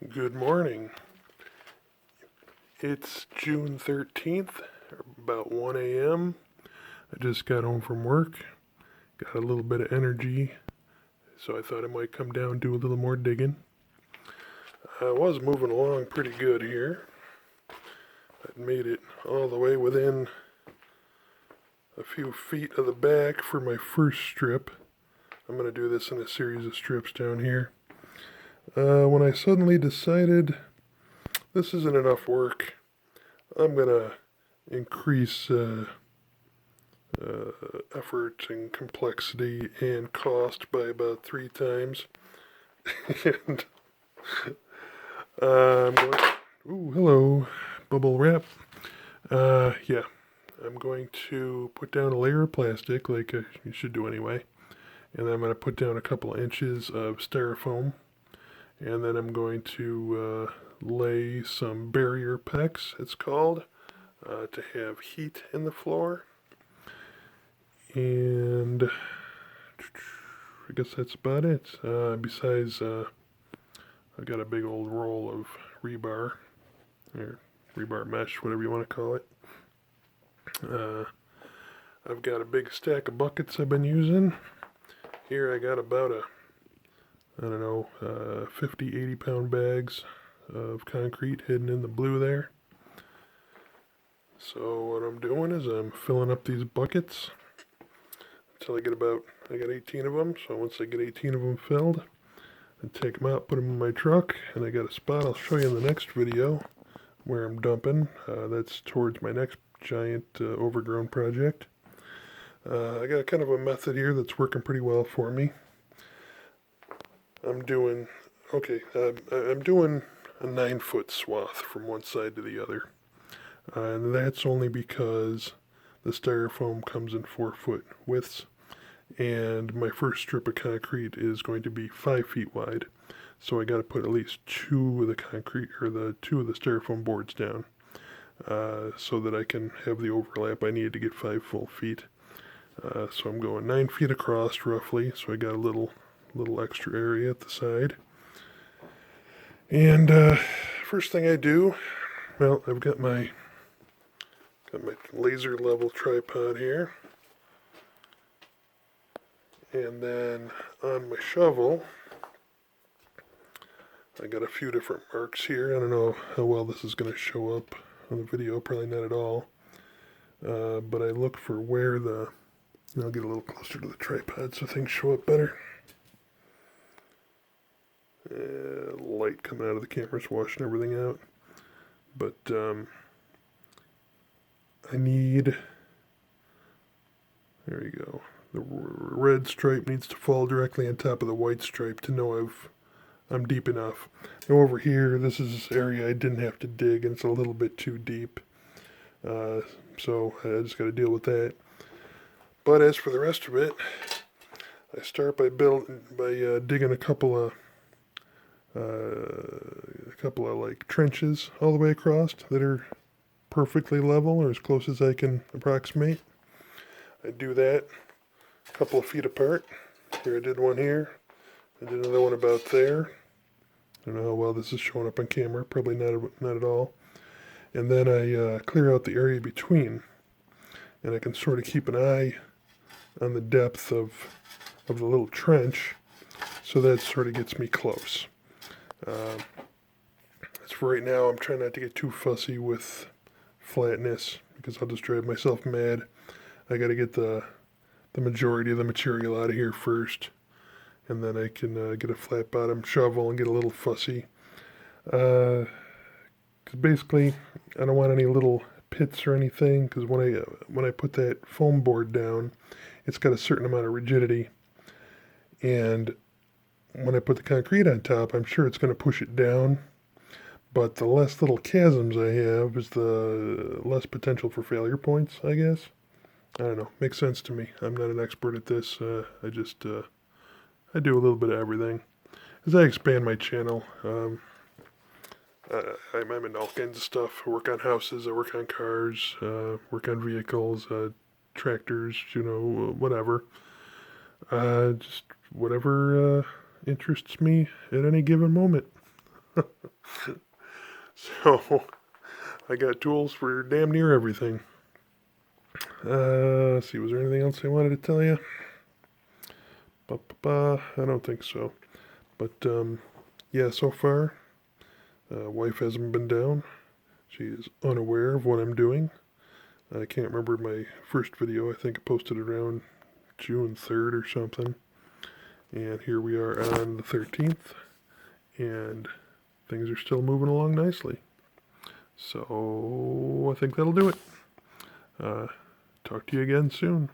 Good morning. It's June 13th, about 1 a.m. I just got home from work, got a little bit of energy, so I thought I might come down and do a little more digging. I was moving along pretty good here. I'd made it all the way within a few feet of the back for my first strip. I'm going to do this in a series of strips down here. When I suddenly decided this isn't enough work, I'm going to increase effort and complexity and cost by about 3 times. And I'm going, ooh, hello, bubble wrap. Yeah, I'm going to put down a layer of plastic like you should do anyway. And then I'm going to put down a couple of inches of styrofoam. And then I'm going to lay some barrier PEX, it's called, to have heat in the floor. And I guess that's about it. Besides, I've got a big old roll of rebar, or rebar mesh, whatever you want to call it. I've got a big stack of buckets I've been using. Here I got about 50, 80 pound bags of concrete hidden in the blue there. So what I'm doing is I'm filling up these buckets until I got 18 of them. So once I get 18 of them filled, I take them out, put them in my truck, and I got a spot I'll show you in the next video where I'm dumping. That's towards my next giant overgrown project. I got kind of a method here that's working pretty well for me. I'm doing a 9-foot swath from one side to the other. And that's only because the styrofoam comes in 4-foot widths, and my first strip of concrete is going to be 5 feet wide. So I got to put at least 2 of the styrofoam boards down, so that I can have the overlap I need to get 5 full feet. So I'm going 9 feet across roughly, so I got a little extra area at the side. And first thing I do, well, I've got my laser level tripod here, and then on my shovel I got a few different marks here. I don't know how well this is going to show up on the video, probably not at all, but I look for where I'll get a little closer to the tripod so things show up better. Light coming out of the camera's washing everything out. But I need, there you go. The red stripe needs to fall directly on top of the white stripe to know I'm deep enough. Now over here, this is this area I didn't have to dig, and it's a little bit too deep. So I just got to deal with that. But as for the rest of it, I start by digging a couple of like trenches all the way across that are perfectly level, or as close as I can approximate. I do that a couple of feet apart. Here I did one here. I did another one about there. I don't know how well this is showing up on camera. Probably not at all. And then I clear out the area between, and I can sort of keep an eye on the depth of the little trench, so that sort of gets me close. As for right now, I'm trying not to get too fussy with flatness, because I'll just drive myself mad. I got to get the majority of the material out of here first, and then I can get a flat bottom shovel and get a little fussy. Because basically, I don't want any little pits or anything, because when I put that foam board down, it's got a certain amount of rigidity, and when I put the concrete on top, I'm sure it's going to push it down. But the less little chasms I have is the less potential for failure points, I guess. I don't know. Makes sense to me. I'm not an expert at this. I do a little bit of everything. As I expand my channel, I'm into all kinds of stuff. I work on houses, I work on cars, work on vehicles, tractors, whatever. Just whatever interests me at any given moment. So I got tools for damn near everything. Let's see, was there anything else I wanted to tell you? I don't think so. But yeah, so far, wife hasn't been down. She is unaware of what I'm doing. I can't remember my first video. I think I posted it around June 3rd or something. And here we are on the 13th. And things are still moving along nicely. So I think that'll do it. Talk to you again soon.